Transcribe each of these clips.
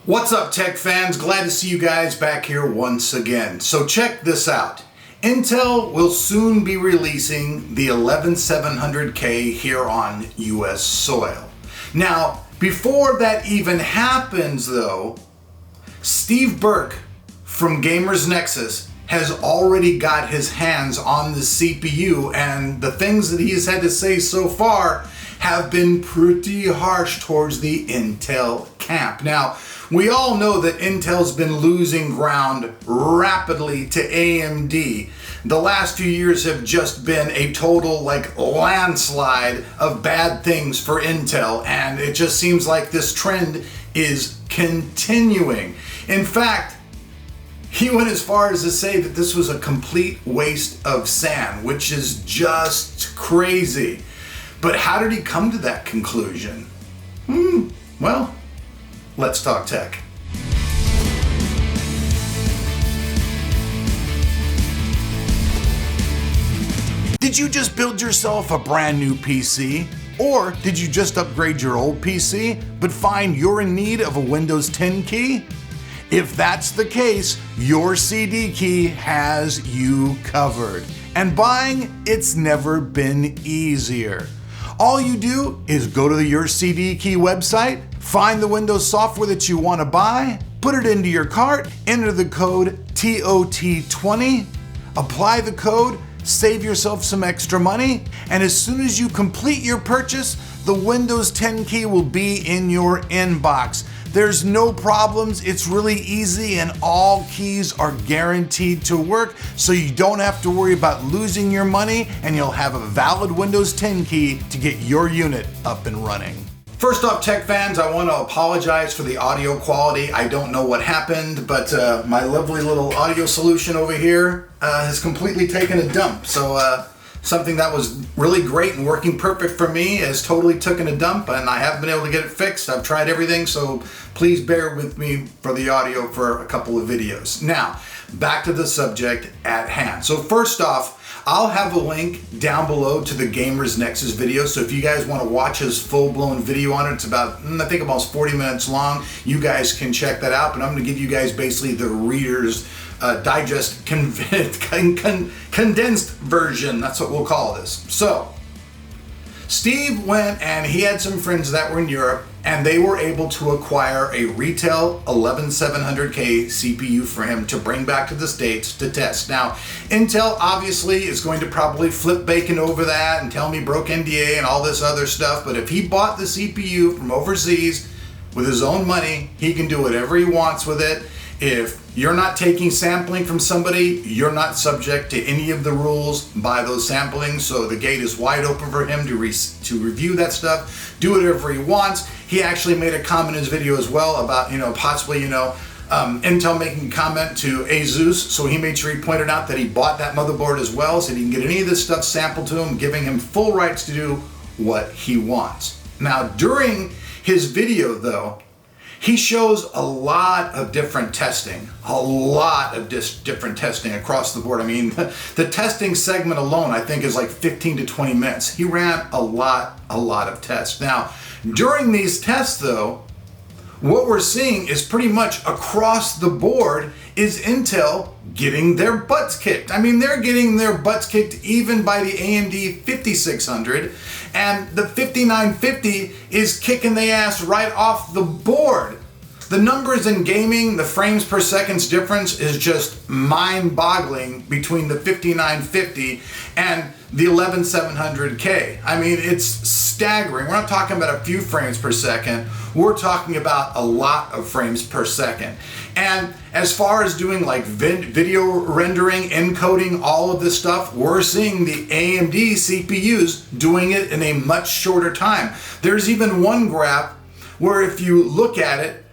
What's up, tech fans? Glad to see you guys back here once again. So check this out. Intel will soon be releasing the 11700K here on US soil. Now, before that even happens though, Steve Burke from Gamers Nexus has already got his hands on the CPU, and the things that he's had to say so far have been pretty harsh towards the Intel camp. Now, we all know that Intel's been losing ground rapidly to AMD. The last few years have just been a total landslide of bad things for Intel, and it just seems like this trend is continuing. In fact, he went as far as to say that this was a complete waste of sand, which is just crazy. But how did he come to that conclusion? Well, let's talk tech. Did you just build yourself a brand new PC? Or did you just upgrade your old PC, but find you're in need of a Windows 10 key? If that's the case, your CDKey has you covered. And buying, it's never been easier. All you do is go to your CDKey website, find the Windows software that you want to buy, put it into your cart, enter the code TOT20, apply the code, save yourself some extra money, and as soon as you complete your purchase, the Windows 10 key will be in your inbox. There's no problems, it's really easy, and all keys are guaranteed to work, so you don't have to worry about losing your money, and you'll have a valid Windows 10 key to get your unit up and running. First off, tech fans, I want to apologize for the audio quality. I don't know what happened, but my lovely little audio solution over here has completely taken a dump. So something that was really great and working perfect for me has totally taken a dump, and I haven't been able to get it fixed. I've tried everything, so please bear with me for the audio for a couple of videos. Now, back to the subject at hand. So first off, I'll have a link down below to the Gamers Nexus video, so if you guys want to watch his full-blown video on it, it's about, I think, almost 40 minutes long. You guys can check that out, but I'm going to give you guys basically the Reader's Digest condensed version. That's what we'll call this. So, Steve went and he had some friends that were in Europe, and they were able to acquire a retail 11700K CPU for him to bring back to the States to test. Now, Intel obviously is going to probably flip bacon over that and tell me broke NDA and all this other stuff, but if he bought the CPU from overseas with his own money, he can do whatever he wants with it. If you're not taking sampling from somebody, you're not subject to any of the rules by those samplings, so the gate is wide open for him to review that stuff, do whatever he wants. He actually made a comment in his video as well about, possibly, Intel making a comment to Asus, so he made sure he pointed out that he bought that motherboard as well, so he can get any of this stuff sampled to him, giving him full rights to do what he wants. Now, during his video, though, he shows a lot of different testing, different testing across the board. I mean, the testing segment alone, I think, is like 15 to 20 minutes. He ran a lot of tests. Now, during these tests, though, what we're seeing is pretty much across the board is Intel getting their butts kicked. I mean, they're getting their butts kicked even by the AMD 5600, and the 5950 is kicking the ass right off the board. The numbers in gaming, the frames per second's difference is just mind-boggling between the 5950 and the 11700K. I mean, it's staggering. We're not talking about a few frames per second. We're talking about a lot of frames per second. And as far as doing video rendering, encoding, all of this stuff, we're seeing the AMD CPUs doing it in a much shorter time. There's even one graph where if you look at it,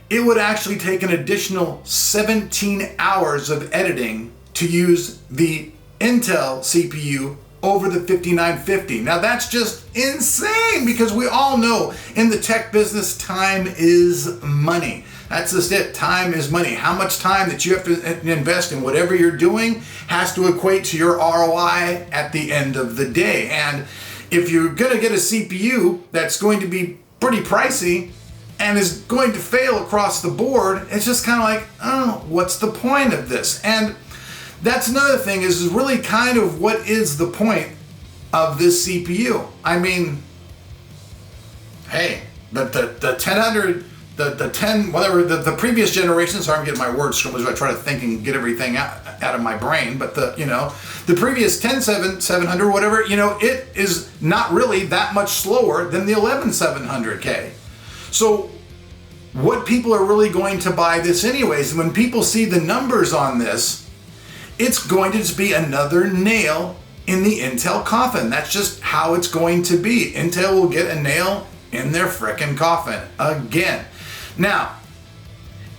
it would actually take an additional 17 hours of editing to use the Intel CPU over the 5950. Now that's just insane, because we all know in the tech business, time is money. That's just it. Time is money. How much time that you have to invest in whatever you're doing has to equate to your ROI at the end of the day. And if you're going to get a CPU that's going to be pretty pricey, and is going to fail across the board, it's just kind of like, oh, what's the point of this? And that's another thing is really kind of what is the point of this CPU? I mean, hey, but the 1000, the 10, whatever, the previous generation, sorry I'm getting my words scrambled as I try to think and get everything out of my brain, but the previous 10700, whatever, it is not really that much slower than the 11700K. So what people are really going to buy this anyways, and when people see the numbers on this, it's going to just be another nail in the Intel coffin. That's just how it's going to be. Intel will get a nail in their frickin' coffin again. Now,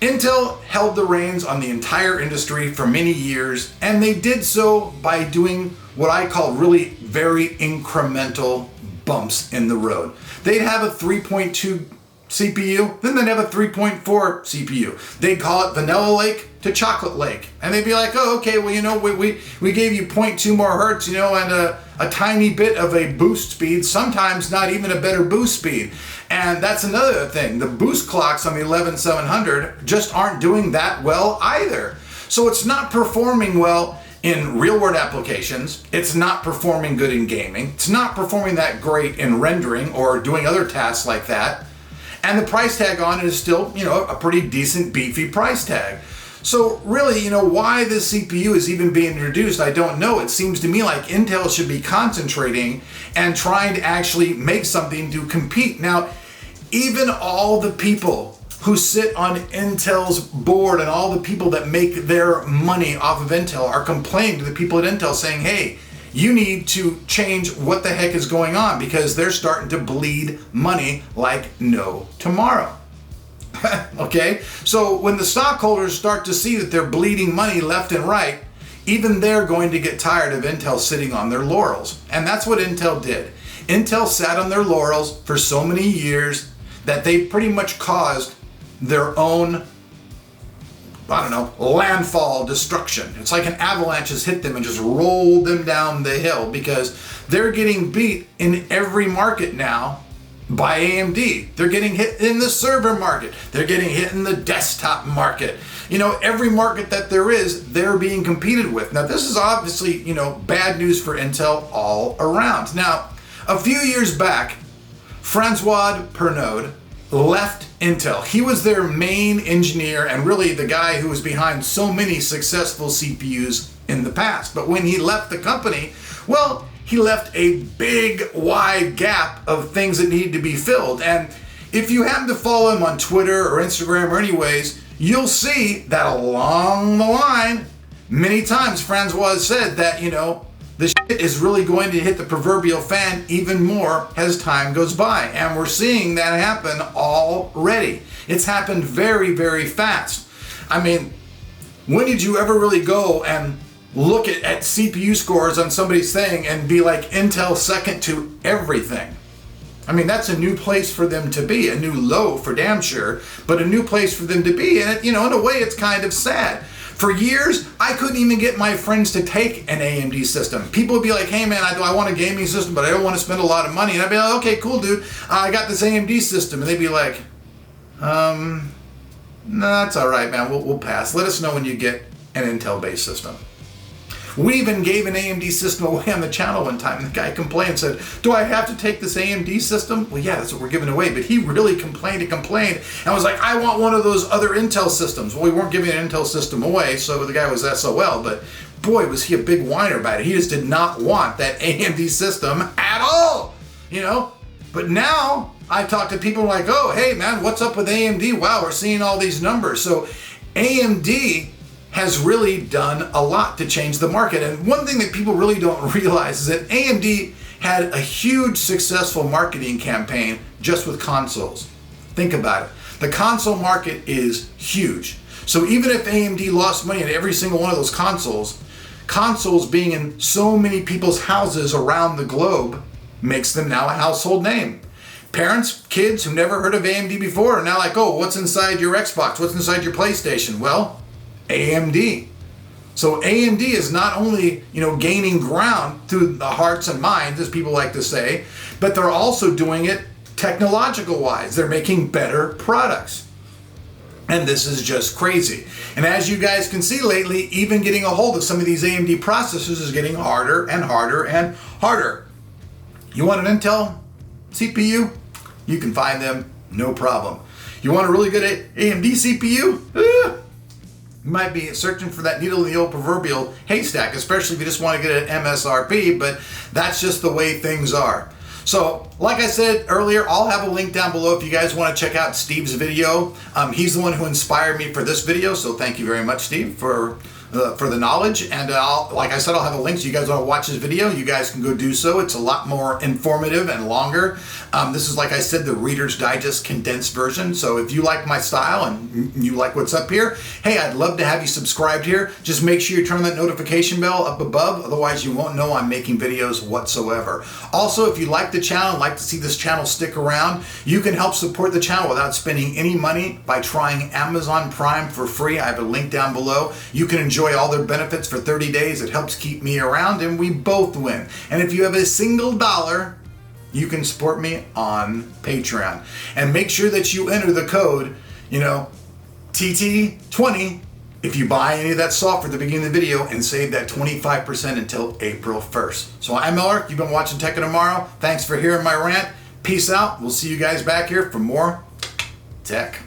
Intel held the reins on the entire industry for many years, and they did so by doing what I call really very incremental bumps in the road. They'd have a 3.2 CPU, then they'd have a 3.4 CPU. They'd call it Vanilla Lake to Chocolate Lake. And they'd be like, oh, okay, well, we gave you 0.2 more hertz, and a tiny bit of a boost speed, sometimes not even a better boost speed. And that's another thing. The boost clocks on the 11700 just aren't doing that well either. So it's not performing well in real-world applications. It's not performing good in gaming. It's not performing that great in rendering or doing other tasks like that. And the price tag on it is still, a pretty decent, beefy price tag. So really, why this CPU is even being introduced, I don't know. It seems to me like Intel should be concentrating and trying to actually make something to compete. Now, even all the people who sit on Intel's board and all the people that make their money off of Intel are complaining to the people at Intel saying, hey, you need to change what the heck is going on because they're starting to bleed money like no tomorrow. Okay, so when the stockholders start to see that they're bleeding money left and right, even they're going to get tired of Intel sitting on their laurels. And that's what Intel did. Intel sat on their laurels for so many years that they pretty much caused their own, landfall destruction. It's like an avalanche has hit them and just rolled them down the hill because they're getting beat in every market now by AMD. They're getting hit in the server market. They're getting hit in the desktop market. Every market that there is, they're being competed with. Now, this is obviously, bad news for Intel all around. Now, a few years back, Francois Pernod left Intel. He was their main engineer and really the guy who was behind so many successful CPUs in the past. But when he left the company, well, he left a big, wide gap of things that needed to be filled. And if you happen to follow him on Twitter or Instagram or anyways, you'll see that along the line, many times Francois said that, the shit is really going to hit the proverbial fan even more as time goes by. And we're seeing that happen already. It's happened very, very fast. I mean, when did you ever really go and look at CPU scores on somebody's thing and be like Intel second to everything? I mean, that's a new place for them to be, a new low for damn sure, but a new place for them to be. And, in a way, it's kind of sad. For years, I couldn't even get my friends to take an AMD system. People would be like, hey man, I want a gaming system, but I don't want to spend a lot of money. And I'd be like, okay, cool dude, I got this AMD system. And they'd be like, no, that's all right, man, we'll pass. Let us know when you get an Intel-based system. We even gave an AMD system away on the channel one time, and the guy complained and said, do I have to take this AMD system? Well, yeah, that's what we're giving away. But he really complained and was like, I want one of those other Intel systems. Well, we weren't giving an Intel system away, so the guy was SOL, but boy, was he a big whiner about it. He just did not want that AMD system at all, But now I talk to people like, oh, hey man, what's up with AMD? Wow, we're seeing all these numbers. So AMD has really done a lot to change the market. And one thing that people really don't realize is that AMD had a huge successful marketing campaign just with consoles. Think about it. The console market is huge. So even if AMD lost money in every single one of those consoles being in so many people's houses around the globe makes them now a household name. Parents, kids who never heard of AMD before are now like, oh, what's inside your Xbox? What's inside your PlayStation? Well, AMD. So AMD is not only, gaining ground through the hearts and minds, as people like to say, but they're also doing it technological wise. They're making better products. And this is just crazy. And as you guys can see lately, even getting a hold of some of these AMD processors is getting harder and harder and harder. You want an Intel CPU? You can find them, no problem. You want a really good AMD CPU? You might be searching for that needle in the old proverbial haystack, especially if you just want to get an MSRP, but that's just the way things are. So, like I said earlier, I'll have a link down below if you guys want to check out Steve's video. He's the one who inspired me for this video, so thank you very much, Steve, for the knowledge. And like I said, I'll have a link, so you guys want to watch this video, you guys can go do so. It's a lot more informative and longer. This is, like I said, the Reader's Digest condensed version. So if you like my style and you like what's up here, hey, I'd love to have you subscribed here. Just make sure you turn that notification bell up above, otherwise you won't know I'm making videos whatsoever. Also, if you like the channel and like to see this channel stick around, you can help support the channel without spending any money by trying Amazon Prime for free. I have a link down below. You can enjoy all their benefits for 30 days. It helps keep me around and we both win. And if you have a single dollar, you can support me on Patreon. And make sure that you enter the code, TT20 if you buy any of that software at the beginning of the video and save that 25% until April 1st. So I'm Miller. You've been watching Tech of Tomorrow. Thanks for hearing my rant. Peace out. We'll see you guys back here for more tech.